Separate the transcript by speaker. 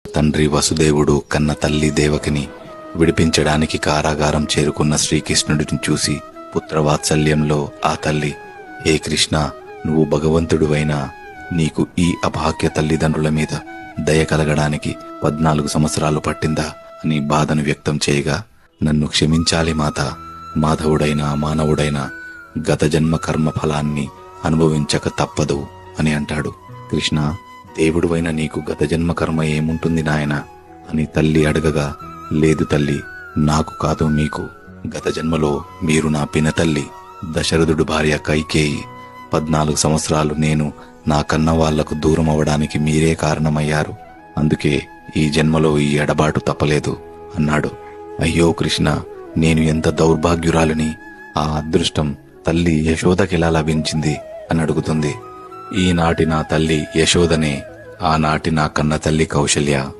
Speaker 1: తండ్రి వసుదేవుడు కన్న తల్లి దేవకిని విడిపించడానికి కారాగారం చేరుకున్న శ్రీకృష్ణుడిని చూసి పుత్రవాత్సల్యంలో ఆ తల్లి, ఏ కృష్ణ, నువ్వు భగవంతుడివైనా నీకు ఈ అభాగ్య తల్లిదండ్రుల మీద దయ కలగడానికి 14 సంవత్సరాలు పట్టిందా అని బాధను వ్యక్తం చేయగా, నన్ను క్షమించాలి మాత, మాధవుడైనా మానవుడైనా గత జన్మ కర్మ ఫలాన్ని అనుభవించక తప్పదు అని అంటాడు. కృష్ణ, దేవుడువైన నీకు గత జన్మ కర్మ ఏముంటుంది నాయనా అని తల్లి అడగగా, లేదు తల్లి, నాకు కాదు మీకు. గత జన్మలో మీరు నా పినతల్లి దశరథుడు భార్య కైకేయి 14 సంవత్సరాలు నేను నా కన్న వాళ్లకు దూరం అవడానికి మీరే కారణమయ్యారు. అందుకే ఈ జన్మలో ఈ ఎడబాటు తప్పలేదు అన్నాడు. అయ్యో కృష్ణ, నేను ఎంత దౌర్భాగ్యురాలిని, ఆ అదృష్టం తల్లి యశోదకెలా లభించింది అని అడుగుతుంది. ఈనాటి నా తల్లి యశోదనే ఆనాటి నా కన్న తల్లి కౌశల్య.